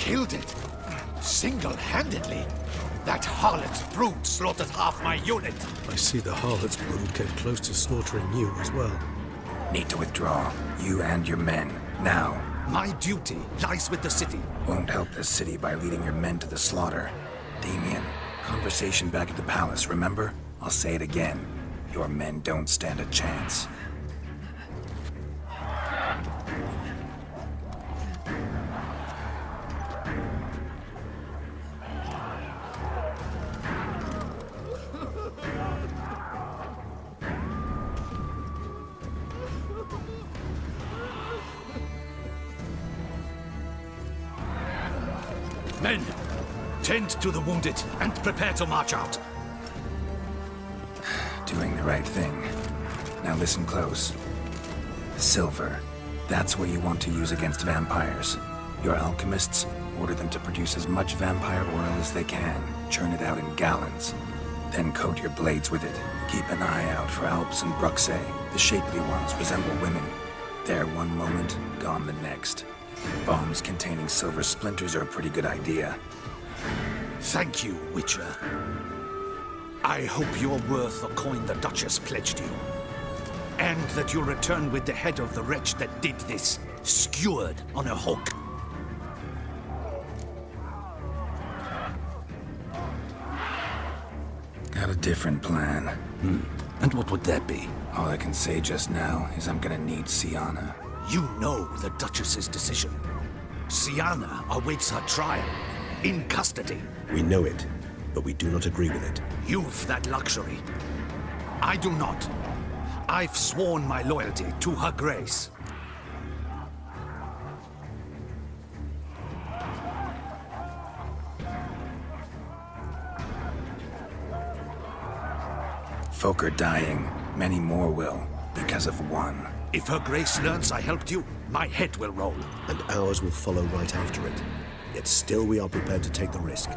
killed it. Single-handedly. That harlot's brood slaughtered half my unit. I see the harlot's brood came close to slaughtering you as well. Need to withdraw. You and your men. Now. My duty lies with the city. Won't help the city by leading your men to the slaughter. Damien, conversation back at the palace, remember? I'll say it again. Your men don't stand a chance. Men, tend to the wounded and prepare to march out. Doing the right thing. Now listen close. Silver. That's what you want to use against vampires. Your alchemists, order them to produce as much vampire oil as they can. Churn it out in gallons. Then coat your blades with it. Keep an eye out for Alps and Bruxae. The shapely ones resemble women. There one moment, gone the next. Bombs containing silver splinters are a pretty good idea. Thank you, Witcher. I hope you're worth the coin the Duchess pledged you. And that you'll return with the head of the wretch that did this, skewered on a hook. Got a different plan. And what would that be? All I can say just now is I'm gonna need Sienna. You know the Duchess's decision. Sienna awaits her trial, in custody. We know it, but we do not agree with it. You've that luxury. I do not. I've sworn my loyalty to Her Grace. Folk are dying. Many more will, because of one. If Her Grace learns I helped you, my head will roll. And ours will follow right after it. Yet still we are prepared to take the risk.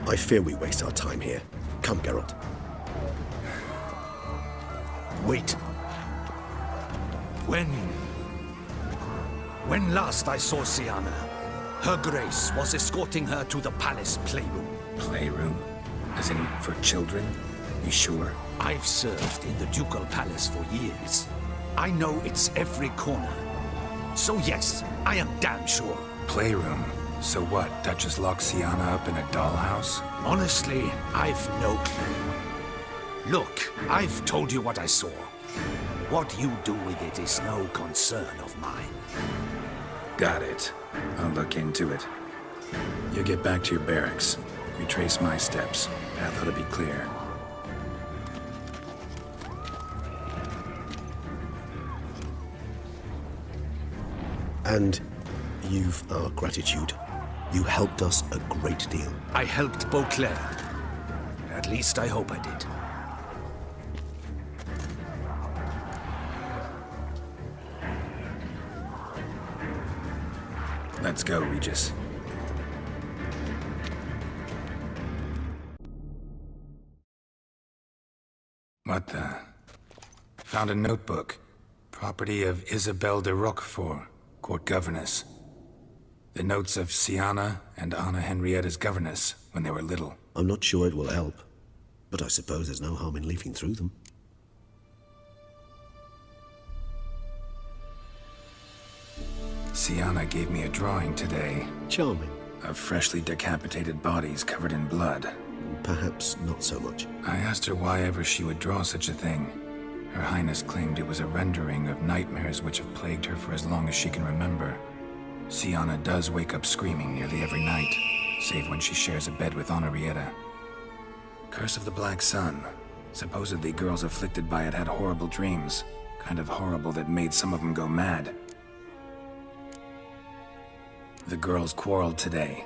I fear we waste our time here. Come, Geralt. Wait. When last I saw Sienna, Her Grace was escorting her to the palace playroom. Playroom? As in, for children? You sure? I've served in the ducal palace for years. I know it's every corner. So yes, I am damn sure. Playroom? So what, Duchess locked Sienna up in a dollhouse? Honestly, I've no clue. Look, I've told you what I saw. What you do with it is no concern of mine. Got it. I'll look into it. You get back to your barracks. Retrace my steps. Path ought to be clear. And you've our gratitude. You helped us a great deal. I helped Beauclair. At least I hope I did. Let's go, Regis. What the? Found a notebook. Property of Isabelle de Roquefort, court governess. The notes of Sienna and Anna Henrietta's governess when they were little. I'm not sure it will help, but I suppose there's no harm in leafing through them. Sienna gave me a drawing today. Charming. Of freshly decapitated bodies covered in blood. Perhaps not so much. I asked her why ever she would draw such a thing. Her Highness claimed it was a rendering of nightmares which have plagued her for as long as she can remember. Sienna does wake up screaming nearly every night, save when she shares a bed with Henrietta. Curse of the Black Sun. Supposedly girls afflicted by it had horrible dreams. Kind of horrible that made some of them go mad. The girls quarreled today.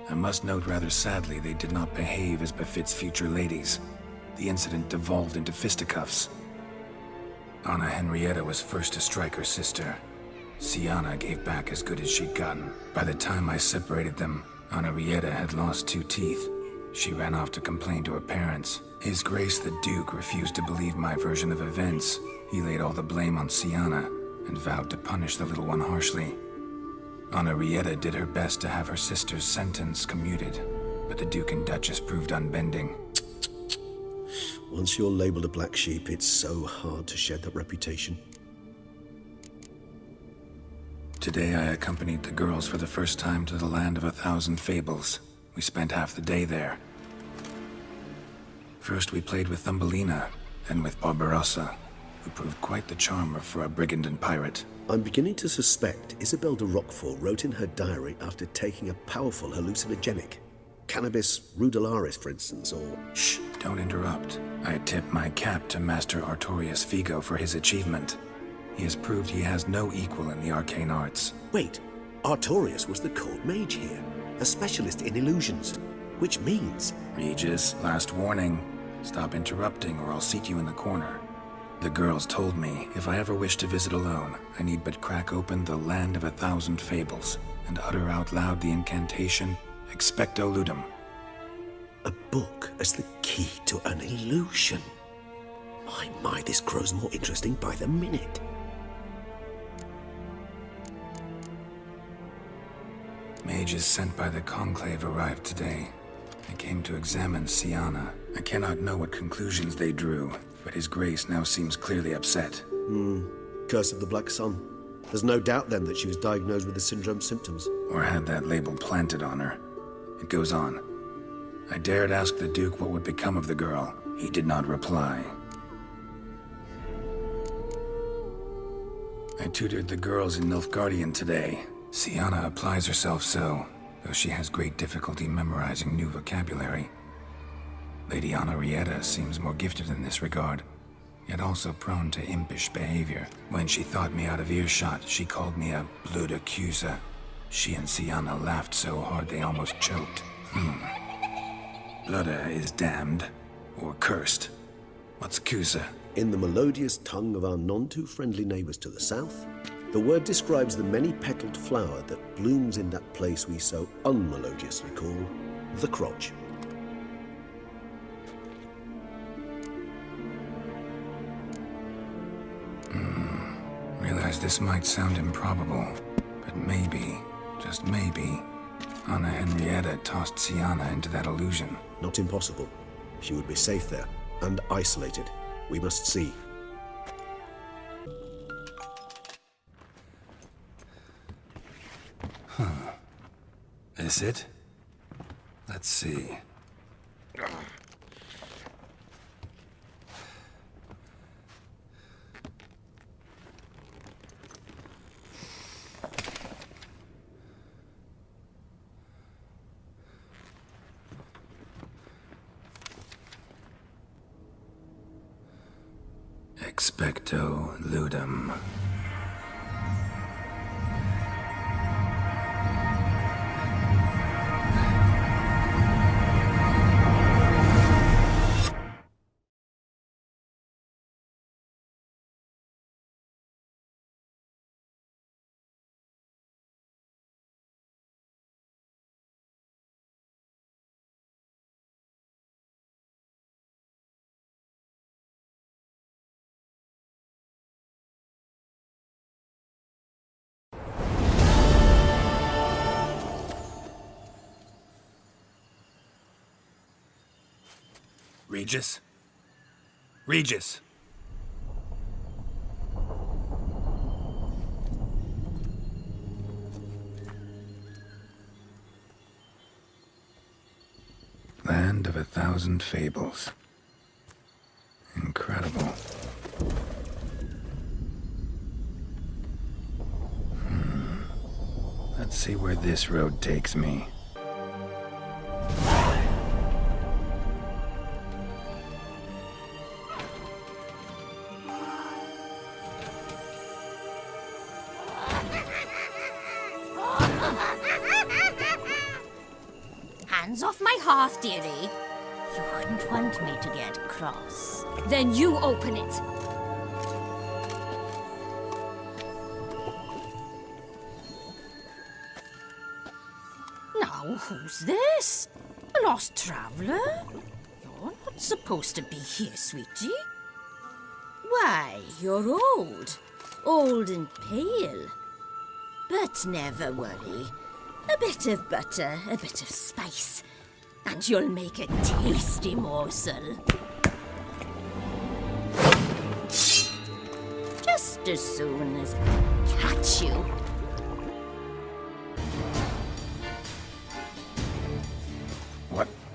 I must note rather sadly they did not behave as befits future ladies. The incident devolved into fisticuffs. Anna Henrietta was first to strike her sister. Sienna gave back as good as she'd gotten. By the time I separated them, Henrietta had lost 2 teeth. She ran off to complain to her parents. His Grace the Duke refused to believe my version of events. He laid all the blame on Sienna and vowed to punish the little one harshly. Henrietta did her best to have her sister's sentence commuted, but the Duke and Duchess proved unbending. Once you're labeled a black sheep, it's so hard to shed that reputation. Today I accompanied the girls for the first time to the land of 1,000 fables. We spent half the day there. First we played with Thumbelina, then with Barbarossa, who proved quite the charmer for a brigand and pirate. I'm beginning to suspect Isabel de Roquefort wrote in her diary after taking a powerful hallucinogenic. Cannabis rudularis, for instance, or... Shh, don't interrupt. I tip my cap to Master Artorius Figo for his achievement. He has proved he has no equal in the arcane arts. Wait, Artorius was the court mage here, a specialist in illusions, which means... Regis, last warning. Stop interrupting or I'll seat you in the corner. The girls told me if I ever wish to visit alone, I need but crack open the land of 1,000 fables and utter out loud the incantation, Expecto Ludum. A book as the key to an illusion. My, this grows more interesting by the minute. Mages sent by the Conclave arrived today. They came to examine Siana. I cannot know what conclusions they drew, but His Grace now seems clearly upset. Curse of the Black Sun. There's no doubt then that she was diagnosed with the syndrome symptoms. Or had that label planted on her. It goes on. I dared ask the Duke what would become of the girl. He did not reply. I tutored the girls in Nilfgaardian today. Siana applies herself so, though she has great difficulty memorizing new vocabulary. Lady Henrietta seems more gifted in this regard, yet also prone to impish behavior. When she thought me out of earshot, she called me a blood accuser. She and Siana laughed so hard they almost choked. Blooda is damned, or cursed. What's accuser? In the melodious tongue of our none-too-friendly neighbors to the south, the word describes the many-petaled flower that blooms in that place we so unmelodiously call the crotch. Realize this might sound improbable, but maybe, just maybe, Anna Henrietta tossed Siana into that illusion. Not impossible. She would be safe there, and isolated. We must see. This it? Let's see. Expecto Ludum. Regis? Regis! Land of 1,000 fables. Incredible. Let's see where this road takes me. Hands off my hearth, dearie. You wouldn't want me to get cross. Then you open it. Now, who's this? A lost traveler? You're not supposed to be here, sweetie. Why, you're old. Old and pale. But never worry. A bit of butter, a bit of spice, and you'll make a tasty morsel. Just as soon as I catch you.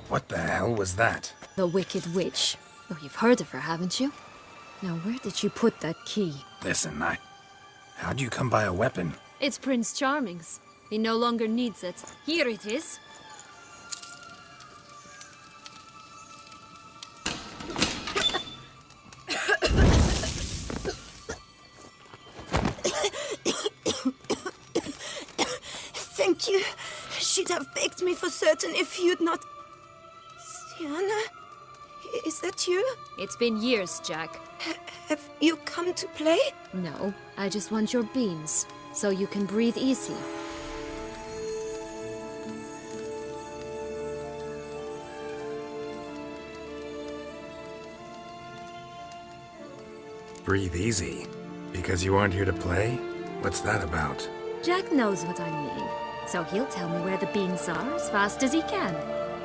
What the hell was that? The Wicked Witch. Oh, you've heard of her, haven't you? Now, where did you put that key? Listen, how'd you come by a weapon? It's Prince Charming's. He no longer needs it. Here it is. Thank you. She'd have begged me for certain if you'd not... Sienna? Is that you? It's been years, Jack. Have you come to play? No, I just want your beans, so you can breathe easy. Breathe easy? Because you aren't here to play? What's that about? Jack knows what I mean, so he'll tell me where the beans are as fast as he can.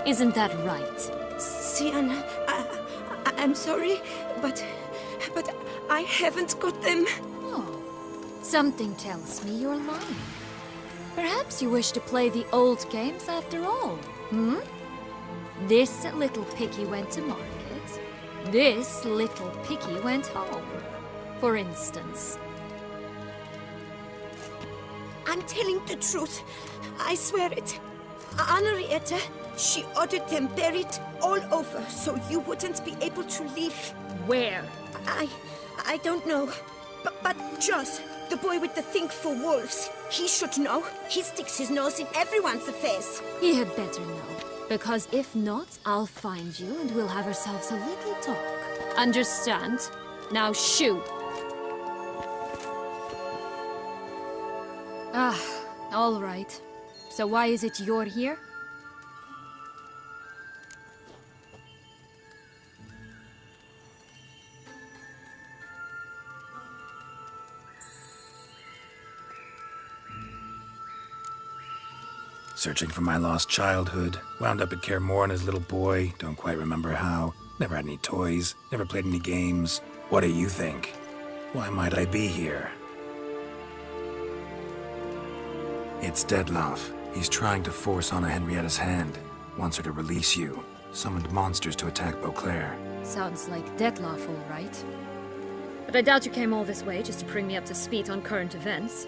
Isn't that right? Sienna, I'm sorry, but I haven't got them. Oh, something tells me you're lying. Perhaps you wish to play the old games after all, hmm? This little piggy went to market. This little piggy went home, for instance. I'm telling the truth. I swear it. Henrietta, she ordered them buried all over so you wouldn't be able to leave. Where? I don't know. But Joss, the boy with the thing for wolves, he should know. He sticks his nose in everyone's affairs. He had better know. Because if not, I'll find you and we'll have ourselves a little talk. Understand? Now shoo! Ah, all right. So why is it you're here? Searching for my lost childhood. Wound up at Kaer Morhen as a little boy. Don't quite remember how. Never had any toys. Never played any games. What do you think? Why might I be here? It's Dettlaff. He's trying to force Anna Henrietta's hand. Wants her to release you. Summoned monsters to attack Beauclair. Sounds like Dettlaff, all right. But I doubt you came all this way just to bring me up to speed on current events.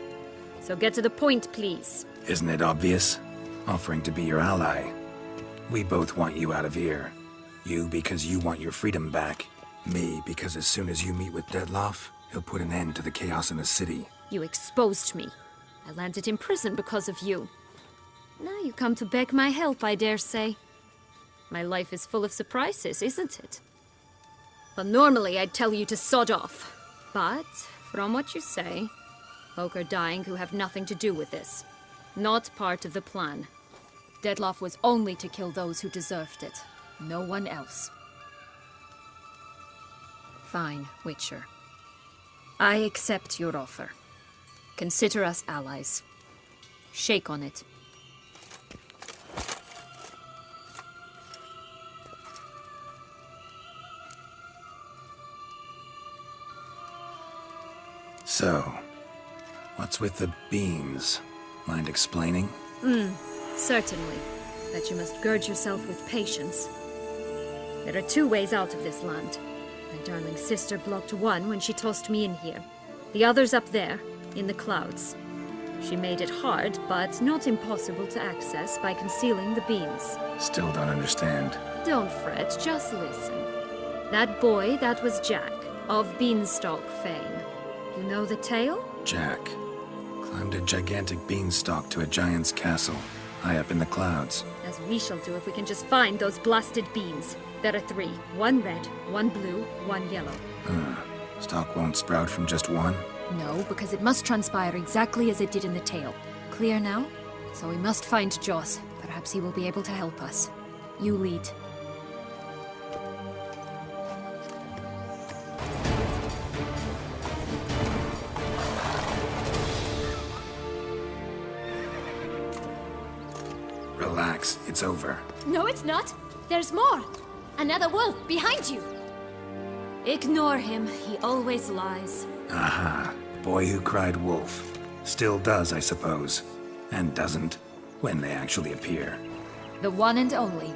So get to the point, please. Isn't it obvious? Offering to be your ally. We both want you out of here. You because you want your freedom back. Me because as soon as you meet with Dettlaff, he'll put an end to the chaos in the city. You exposed me. I landed in prison because of you. Now you come to beg my help, I dare say. My life is full of surprises, isn't it? Well, normally I'd tell you to sod off. But, from what you say, folk are dying who have nothing to do with this. Not part of the plan. Dettlaff was only to kill those who deserved it. No one else. Fine, Witcher. I accept your offer. Consider us allies. Shake on it. So, what's with the beans? Mind explaining? Certainly. But you must gird yourself with patience. There are two ways out of this land. My darling sister blocked one when she tossed me in here. The other's up there, in the clouds. She made it hard, but not impossible to access by concealing the beans. Still don't understand. Don't fret, just listen. That boy, that was Jack, of Beanstalk fame. You know the tale? Jack climbed a gigantic beanstalk to a giant's castle, high up in the clouds. As we shall do if we can just find those blasted beans. There are 3. 1 red, 1 blue, 1 yellow. Stalk won't sprout from just one? No, because it must transpire exactly as it did in the tale. Clear now? So we must find Joss. Perhaps he will be able to help us. You lead. Jax. It's over. No, it's not. There's more. Another wolf behind you. Ignore him. He always lies. Aha. Boy who cried wolf. Still does, I suppose. And doesn't, when they actually appear. The one and only.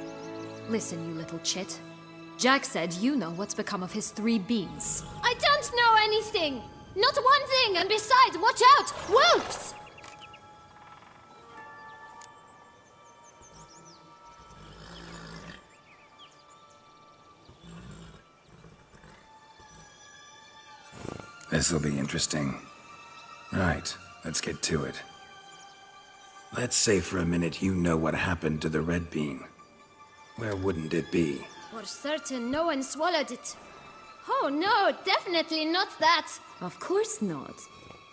Listen, you little chit. Jack said you know what's become of his 3 beans. I don't know anything! Not one thing, and besides, watch out! Wolves! This'll be interesting. Right, let's get to it. Let's say for a minute you know what happened to the red bean. Where wouldn't it be? For certain, no one swallowed it. Oh no, definitely not that. Of course not.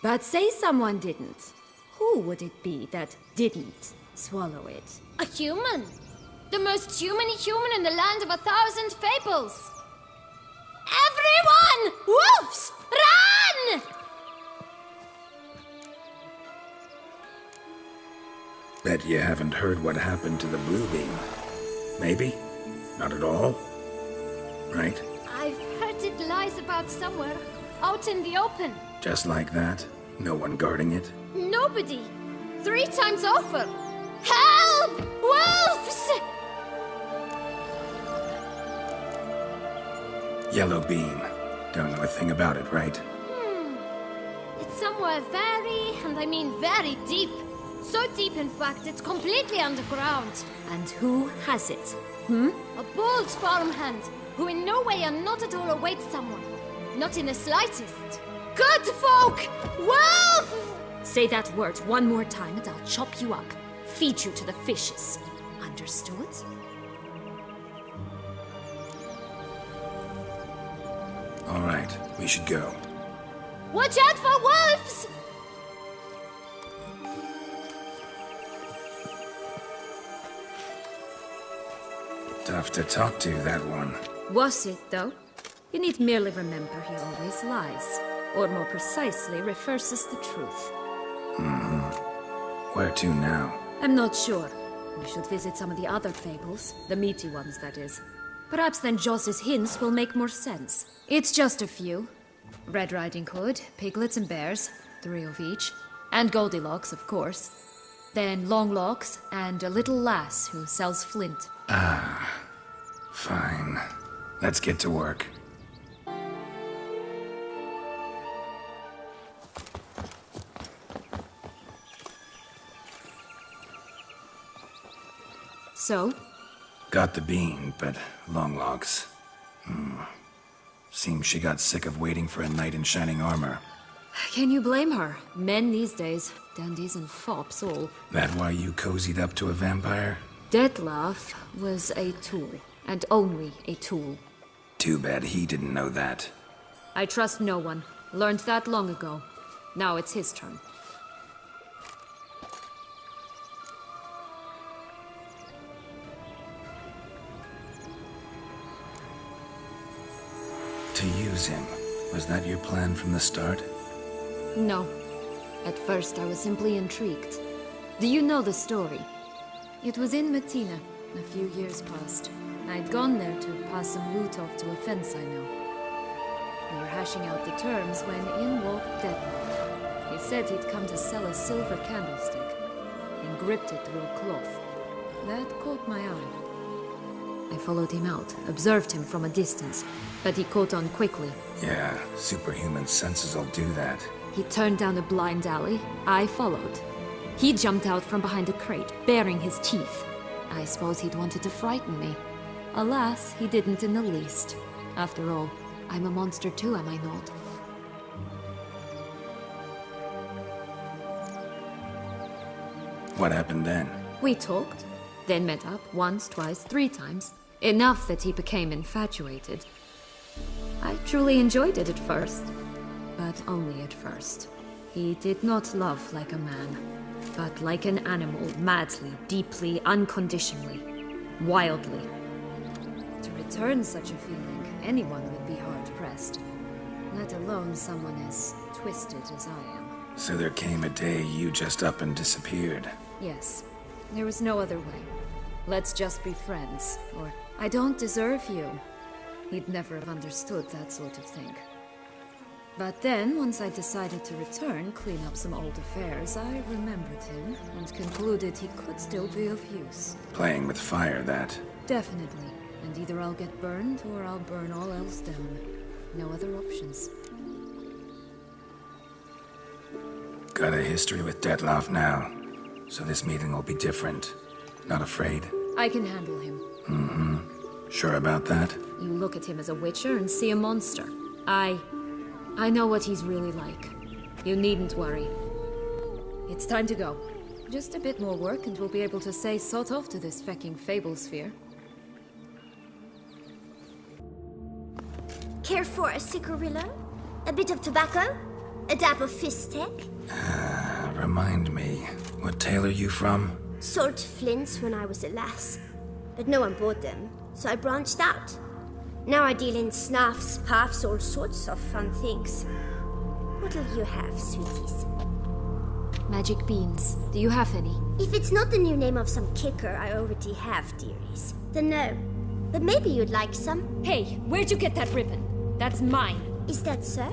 But say someone didn't. Who would it be that didn't swallow it? A human. The most human-y human in the land of 1,000 fables. Everyone! Wolves! Run! Bet you haven't heard what happened to the blue bean. Maybe? Not at all? Right? I've heard it lies about somewhere, out in the open. Just like that? No one guarding it? Nobody. 3 times over. Help! Wolves! Yellow bean. Don't know a thing about it, right? It's somewhere very, and I mean very deep. So deep, in fact, it's completely underground. And who has it? A bold farmhand, who in no way and not at all awaits someone. Not in the slightest. Good folk! Wolf! Say that word one more time and I'll chop you up. Feed you to the fishes. Understood? All right, we should go. Watch out for wolves! Tough to talk to, that one. Was it, though? You need merely remember he always lies. Or more precisely, reverses the truth. Where to now? I'm not sure. We should visit some of the other fables. The meaty ones, that is. Perhaps then Joss's hints will make more sense. It's just a few. Red Riding Hood, piglets and bears, 3 of each. And Goldilocks, of course. Then Longlocks, and a little lass who sells flint. Fine. Let's get to work. So? Got the bean, but Longlocks. Seems she got sick of waiting for a knight in shining armor. Can you blame her? Men these days, dandies and fops all. That why you cozied up to a vampire? Dettlaff was a tool, and only a tool. Too bad he didn't know that. I trust no one. Learned that long ago. Now it's his turn. To use him. Was that your plan from the start? No. At first I was simply intrigued. Do you know the story? It was in Matina, a few years past. I'd gone there to pass some loot off to a fence I know. We were hashing out the terms when in walked Dettlaff. He said he'd come to sell a silver candlestick, and gripped it through a cloth. That caught my eye. I followed him out, observed him from a distance, but he caught on quickly. Yeah, superhuman senses will do that. He turned down a blind alley. I followed. He jumped out from behind a crate, baring his teeth. I suppose he'd wanted to frighten me. Alas, he didn't in the least. After all, I'm a monster too, am I not? What happened then? We talked, then met up once, twice, 3 times. Enough that he became infatuated. I truly enjoyed it at first, but only at first. He did not love like a man, but like an animal, madly, deeply, unconditionally, wildly. To return such a feeling, anyone would be hard-pressed, let alone someone as twisted as I am. So there came a day you just up and disappeared. Yes, there was no other way. Let's just be friends, or I don't deserve you. He'd never have understood that sort of thing. But then, once I decided to return, clean up some old affairs, I remembered him and concluded he could still be of use. Playing with fire, that. Definitely. And either I'll get burned, or I'll burn all else down. No other options. Got a history with Detloff now, so this meeting will be different. Not afraid? I can handle him. Mm-hmm. Sure about that? You look at him as a witcher and see a monster. I know what he's really like. You needn't worry. It's time to go. Just a bit more work and we'll be able to say sort off to this fecking fable sphere. Care for a cigarillo? A bit of tobacco? A dab of fistek? Remind me, what tale are you from? Sold flints when I was a lass, but no one bought them, so I branched out. Now I deal in snuffs, puffs, all sorts of fun things. What'll you have, sweeties? Magic beans. Do you have any? If it's not the new name of some kicker I already have, dearies, then no. But maybe you'd like some. Hey, where'd you get that ribbon? That's mine. Is that so?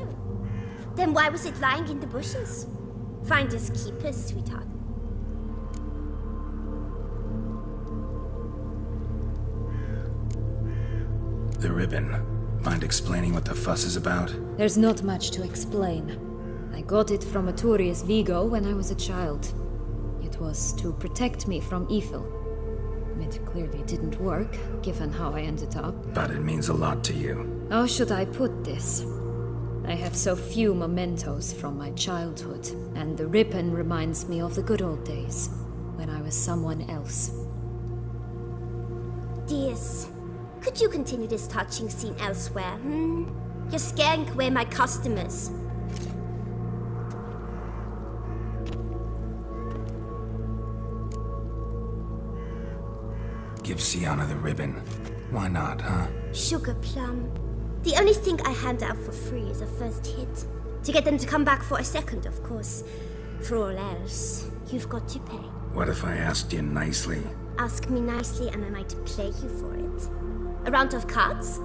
Then why was it lying in the bushes? Finders keepers, sweetheart. The ribbon. Mind explaining what the fuss is about? There's not much to explain. I got it from Aturius Vigo when I was a child. It was to protect me from evil. It clearly didn't work, given how I ended up. But it means a lot to you. How should I put this? I have so few mementos from my childhood, and the ribbon reminds me of the good old days, when I was someone else. Dears, could you continue this touching scene elsewhere, You're scaring away my customers. Give Sienna the ribbon. Why not, huh? Sugar plum. The only thing I hand out for free is a first hit. To get them to come back for a second, of course. For all else, you've got to pay. What if I asked you nicely? Ask me nicely and I might play you for it. A round of cards?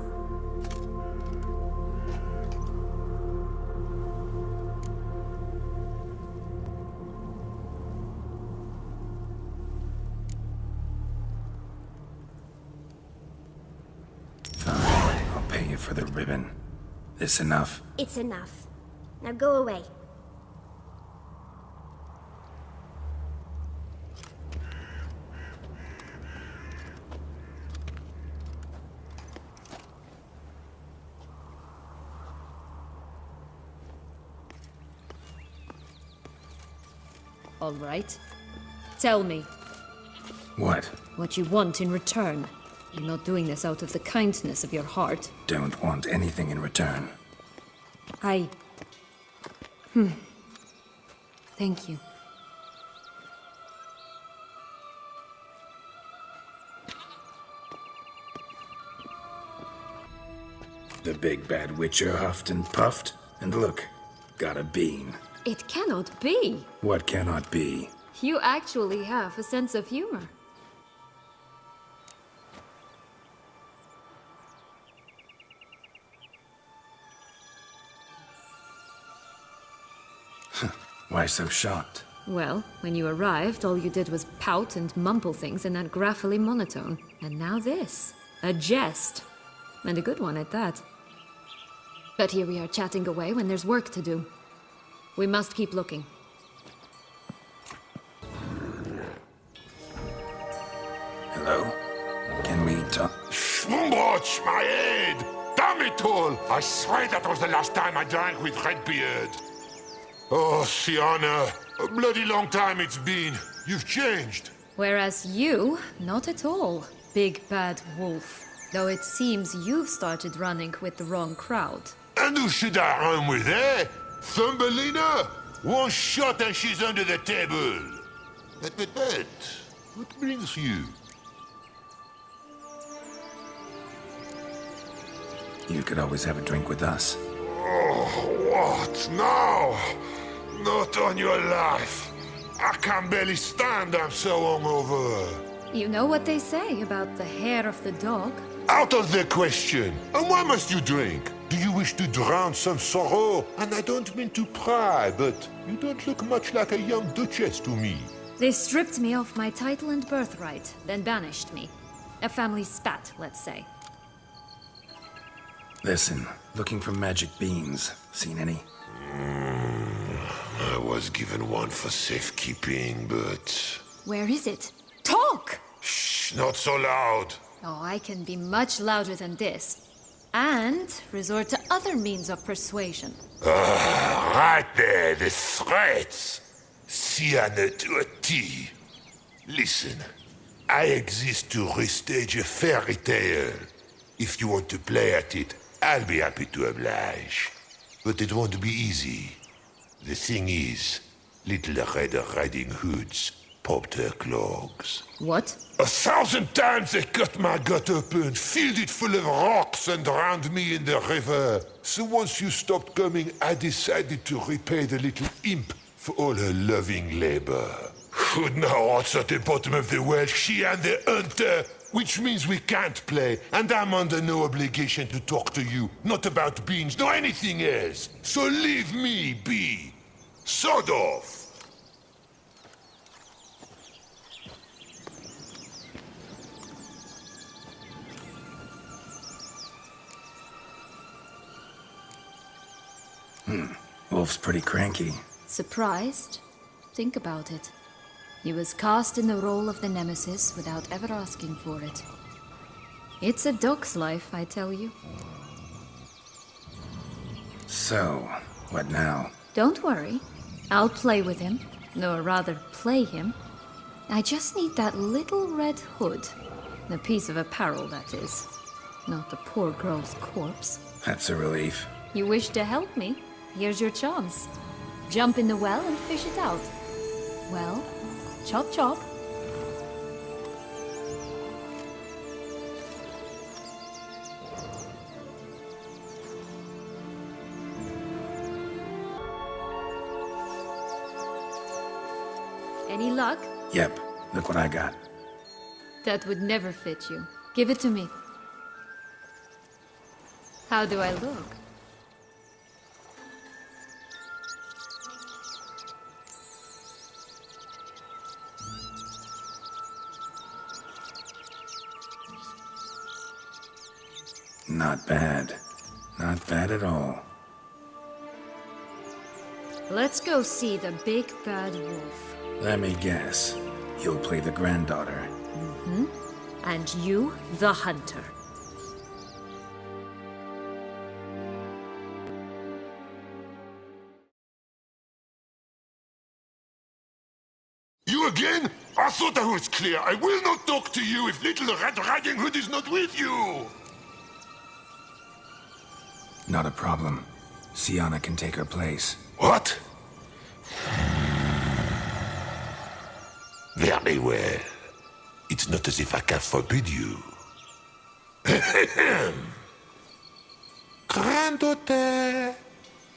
For the ribbon. This enough? It's enough. Now go away. All right. Tell me. What? What you want in return. You're not doing this out of the kindness of your heart. Don't want anything in return. Thank you. The big bad witcher huffed and puffed, and look, got a bean. It cannot be. What cannot be? You actually have a sense of humor. Why so shocked? Well, when you arrived, all you did was pout and mumble things in that graphily monotone. And now this. A jest. And a good one at that. But here we are chatting away when there's work to do. We must keep looking. Hello? Can we talk? Schwumbroch, my head! Damn it all! I swear that was the last time I drank with Redbeard. Oh, Sienna, a bloody long time it's been. You've changed. Whereas you, not at all, big bad wolf. Though it seems you've started running with the wrong crowd. And who should I run with, eh? Thumbelina? One shot and she's under the table. But, what brings you? You could always have a drink with us. Oh, what now? Not on your life. I can barely stand, I'm so hungover. You know what they say about the hair of the dog? Out of the question! And why must you drink? Do you wish to drown some sorrow? And I don't mean to pry, but you don't look much like a young duchess to me. They stripped me of my title and birthright, then banished me. A family spat, let's say. Listen, looking for magic beans. Seen any? I was given one for safekeeping, but... Where is it? Talk! Shh, not so loud. Oh, I can be much louder than this. And resort to other means of persuasion. Right there, the threats. Sienna to a T. Listen, I exist to restage a fairy tale. If you want to play at it, I'll be happy to oblige. But it won't be easy. The thing is, Little Red Riding Hoods popped her clogs. What? 1,000 times they cut my gut open, filled it full of rocks and drowned me in the river. So once you stopped coming, I decided to repay the little imp for all her loving labor. Who'd know what's at the bottom of the well? She and the hunter, which means we can't play, and I'm under no obligation to talk to you. Not about beans, nor anything else. So leave me be. Sod off. Wolf's pretty cranky. Surprised? Think about it. He was cast in the role of the Nemesis without ever asking for it. It's a dog's life, I tell you. So, what now? Don't worry. I'll play with him. Or rather, play him. I just need that little red hood. The piece of apparel, that is. Not the poor girl's corpse. That's a relief. You wish to help me? Here's your chance. Jump in the well and fish it out. Well, chop chop. Any luck? Yep, look what I got. That would never fit you. Give it to me. How do I look? Not bad. Not bad at all. Let's go see the big bad wolf. Let me guess. You'll play the granddaughter. And you, the hunter. You again? I thought I was clear. I will not talk to you if Little Red Riding Hood is not with you. Not a problem. Sienna can take her place. What? Very well. It's not as if I can forbid you. Granddaughter,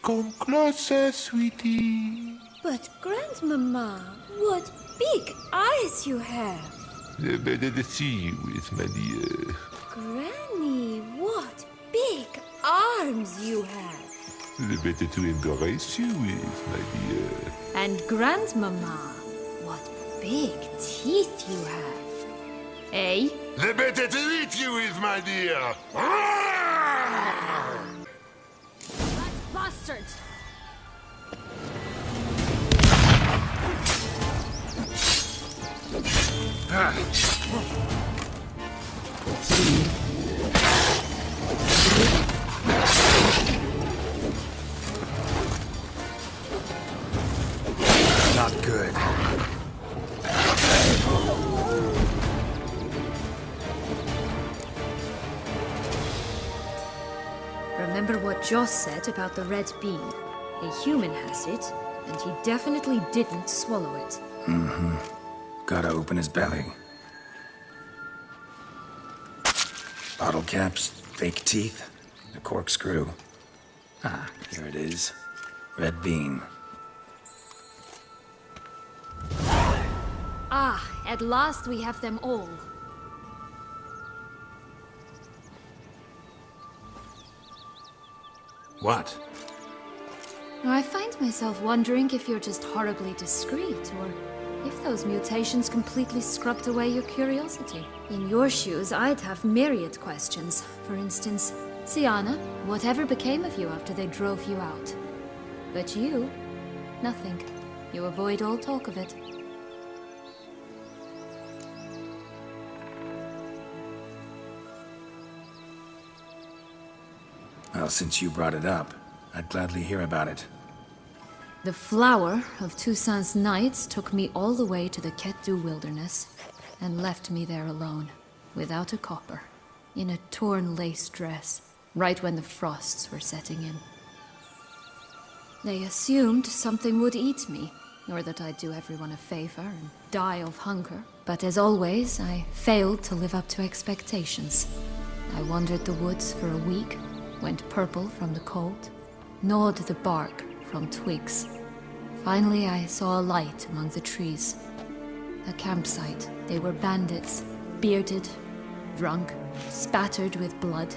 come closer, sweetie. But Grandmama, what big eyes you have! The better to see you with, my dear. Granny, what big arms you have! The better to embrace you with, my dear. And Grandmama, what big teeth you have. Eh? The better to eat you with, my dear. That bastard! Not good. Remember what Joss said about the red bean. A human has it, and he definitely didn't swallow it. Gotta open his belly. Bottle caps, fake teeth, a corkscrew. Ah, here it is. Red bean. Ah, At last we have them all. What? I find myself wondering if you're just horribly discreet, or if those mutations completely scrubbed away your curiosity. In your shoes, I'd have myriad questions. For instance, Siana, whatever became of you after they drove you out? But you, nothing. You avoid all talk of it. Well, since you brought it up, I'd gladly hear about it. The flower of Toussaint's Knights took me all the way to the Ketdu wilderness and left me there alone, without a copper, in a torn lace dress, right when the frosts were setting in. They assumed something would eat me, or that I'd do everyone a favor and die of hunger. But as always, I failed to live up to expectations. I wandered the woods for a week, went purple from the cold, gnawed the bark from twigs. Finally, I saw a light among the trees. A campsite. They were bandits, bearded, drunk, spattered with blood.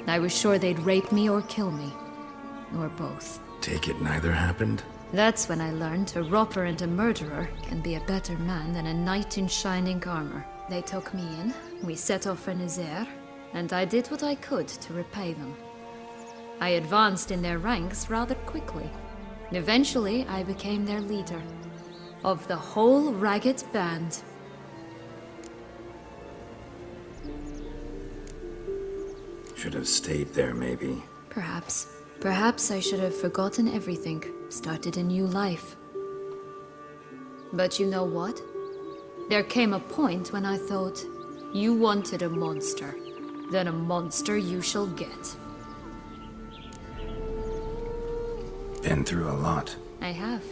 I was sure they'd rape me or kill me, or both. Take it neither happened? That's when I learned a robber and a murderer can be a better man than a knight in shining armor. They took me in, we set off for Nazaire, and I did what I could to repay them. I advanced in their ranks rather quickly. Eventually, I became their leader. Of the whole ragged band. Should have stayed there, maybe. Perhaps. Perhaps I should have forgotten everything, started a new life. But you know what? There came a point when I thought, you wanted a monster. Then a monster you shall get. Been through a lot. I have.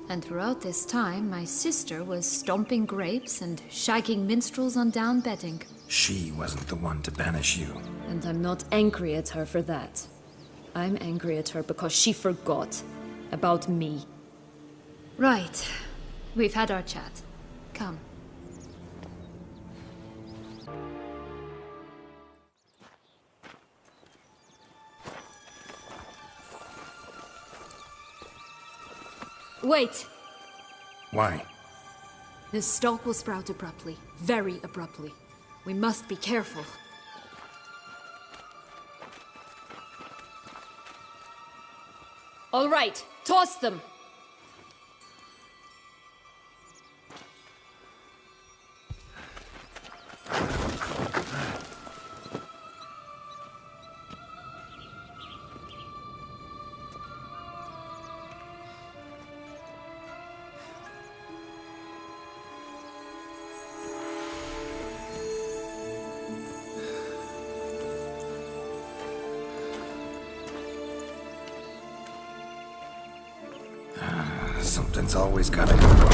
And throughout this time, my sister was stomping grapes and shagging minstrels on down bedding. She wasn't the one to banish you. And I'm not angry at her for that. I'm angry at her because she forgot about me. Right. We've had our chat. Come. Wait! Why? This stalk will sprout abruptly. Very abruptly. We must be careful. All right, toss them! Something's always gotta go wrong.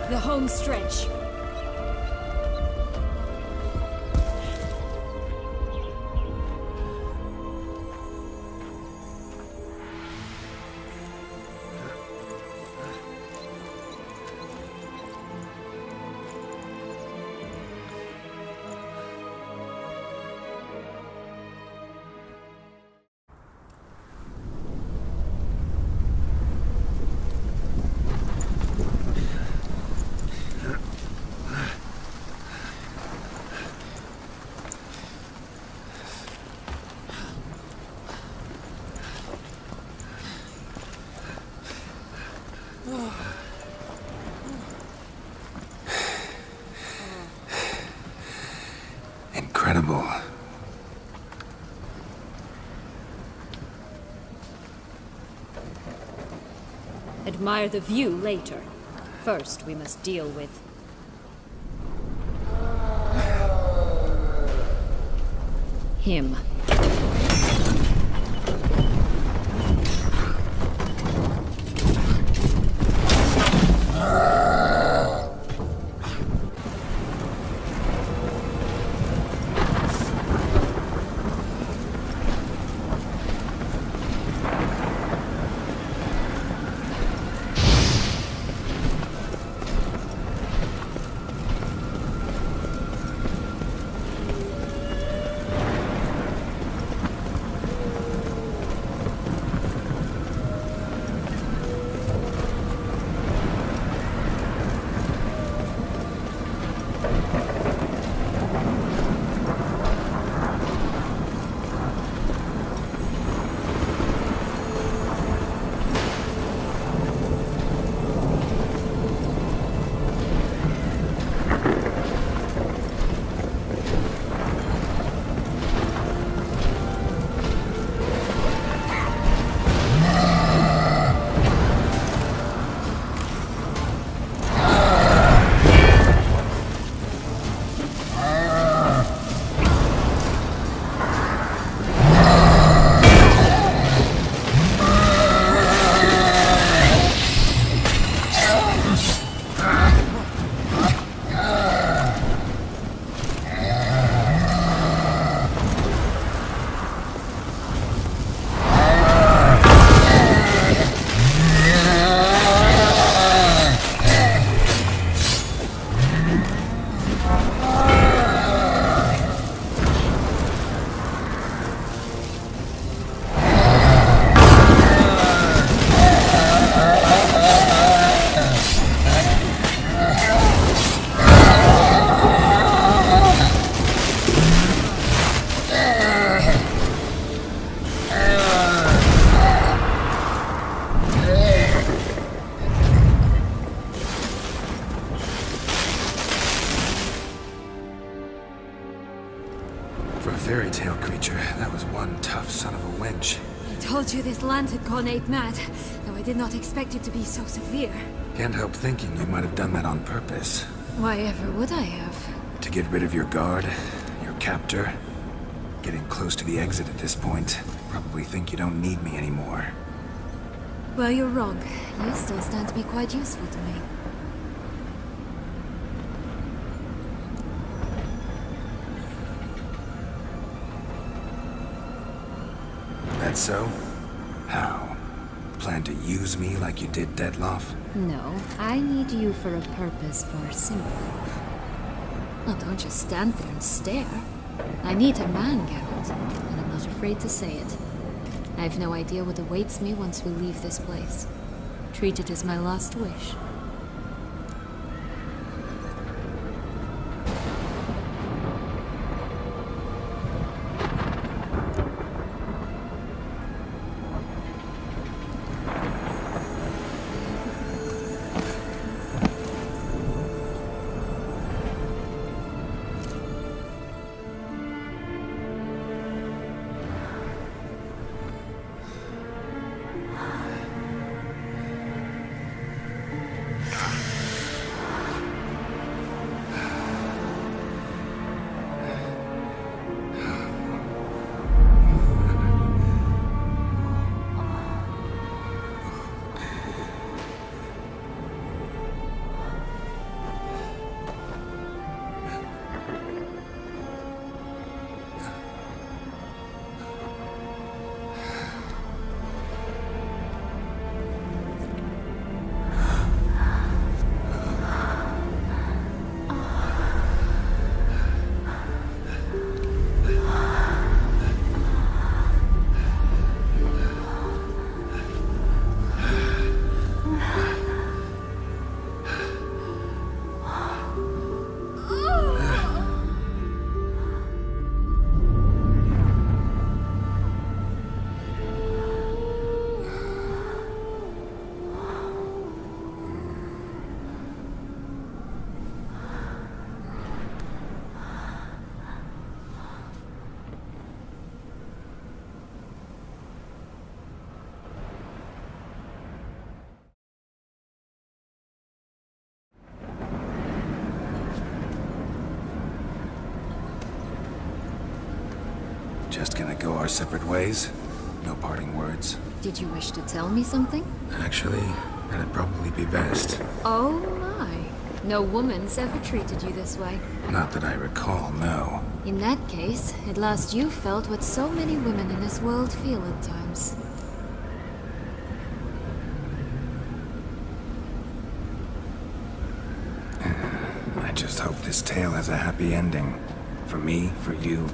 The home stretch. Incredible. Admire the view later. First, we must deal with... him. For a fairy tale creature, that was one tough son of a wench. I told you this land had gone ape mad, though I did not expect it to be so severe. Can't help thinking you might have done that on purpose. Why ever would I have? To get rid of your guard, your captor. Getting close to the exit at this point. Probably think you don't need me anymore. Well, you're wrong. You still stand to be quite useful to me. That so? How? Plan to use me like you did Detloff? No, I need you for a purpose far simpler. Well, don't just stand there and stare. I need a man, Geralt, and I'm not afraid to say it. I have no idea what awaits me once we leave this place. Treat it as my last wish. Just gonna go our separate ways? No parting words? Did you wish to tell me something? Actually, that'd probably be best. Oh my. No woman's ever treated you this way. Not that I recall, no. In that case, at last you felt what so many women in this world feel at times. I just hope this tale has a happy ending. For me, for you,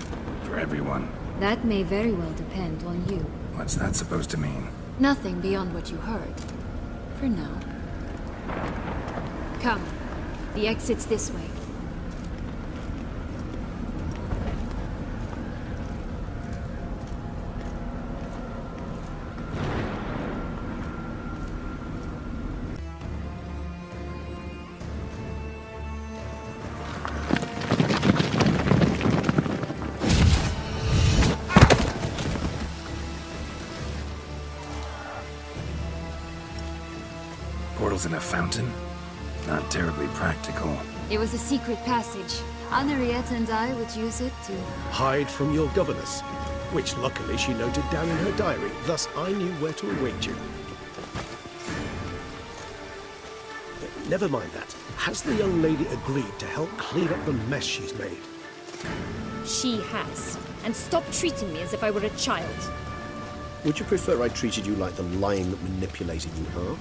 for everyone. That may very well depend on you. What's that supposed to mean? Nothing beyond what you heard. For now. Come. The exit's this way. Portals in a fountain? Not terribly practical. It was a secret passage. Henriette and I would use it to... Hide from your governess, which luckily she noted down in her diary. Thus I knew where to await you. Never mind that. Has the young lady agreed to help clean up the mess she's made? She has. And stop treating me as if I were a child. Would you prefer I treated you like the lying, manipulating you are?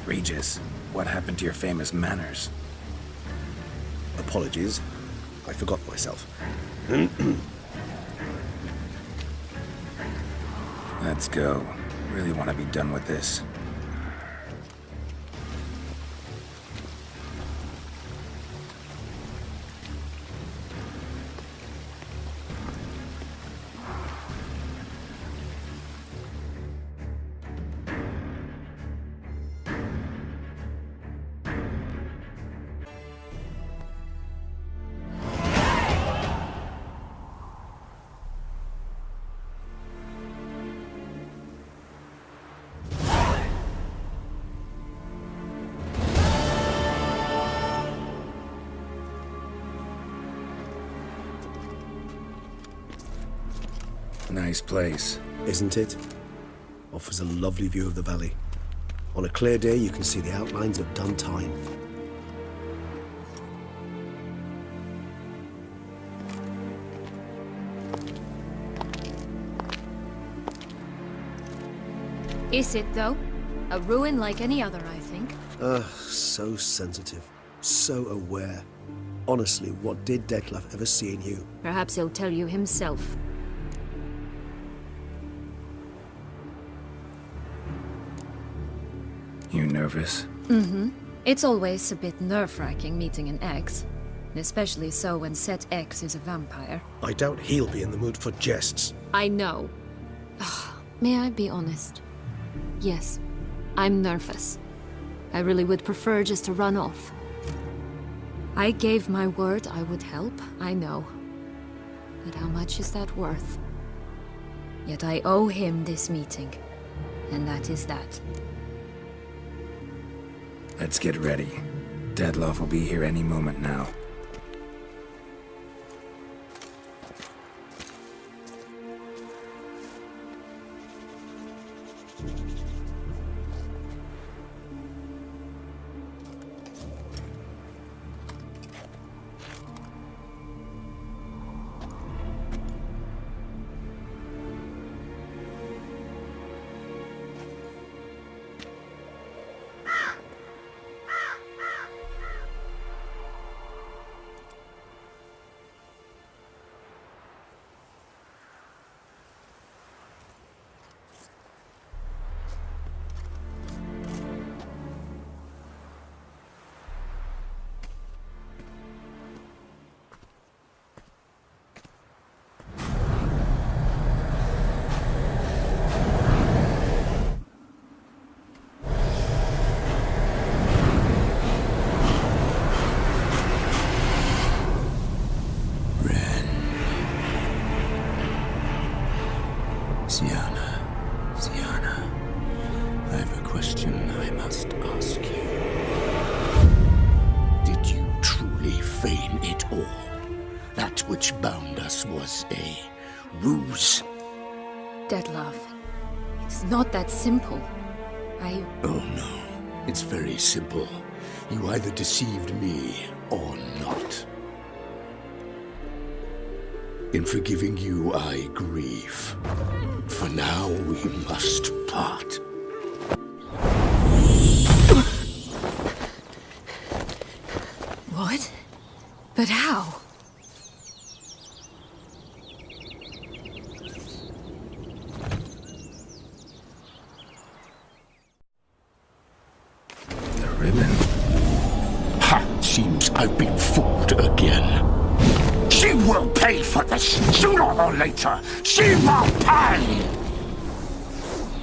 Regis, what happened to your famous manners? Apologies. I forgot myself. Let's go. Really want to be done with this. nice place. Isn't it? Offers a lovely view of the valley. On a clear day, you can see the outlines of Duntine. Is it, though? A ruin like any other, I think. So sensitive. So aware. Honestly, what did Detlef ever see in you? Perhaps he'll tell you himself. You nervous? Mm-hmm. It's always a bit nerve-wracking meeting an ex. Especially so when said ex is a vampire. I doubt he'll be in the mood for jests. I know. May I be honest? Yes, I'm nervous. I really would prefer just to run off. I gave my word I would help, I know. But how much is that worth? Yet I owe him this meeting. And that is that. Let's get ready. Detlef will be here any moment now. Sienna, I have a question I must ask you. Did you truly feign it all? That which bound us was a ruse? Detlef, it's not that simple. Oh no, it's very simple. You either deceived me or not. In forgiving you, I grieve. For now, we must part. What? But how? The ribbon. Ha! Seems I've been fooled again. She will pay for this, sooner or later. She will pay!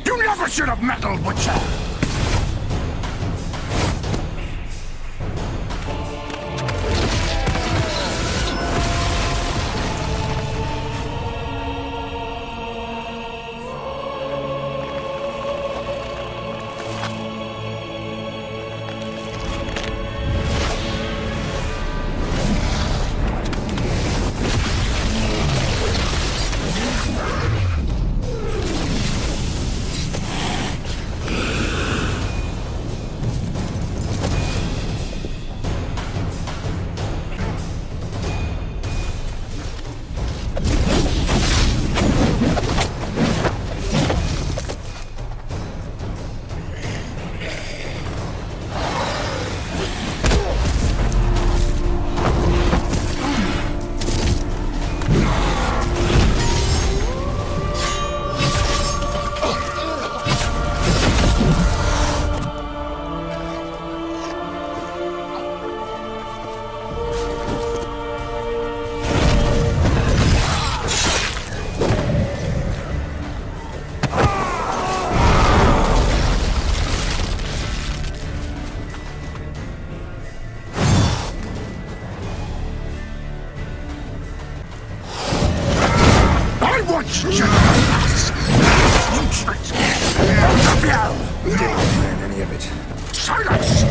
You never should have meddled with her! Didn't plan any of it. Silence!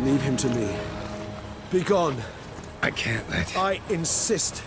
Leave him to me. Be gone. I can't let... I insist.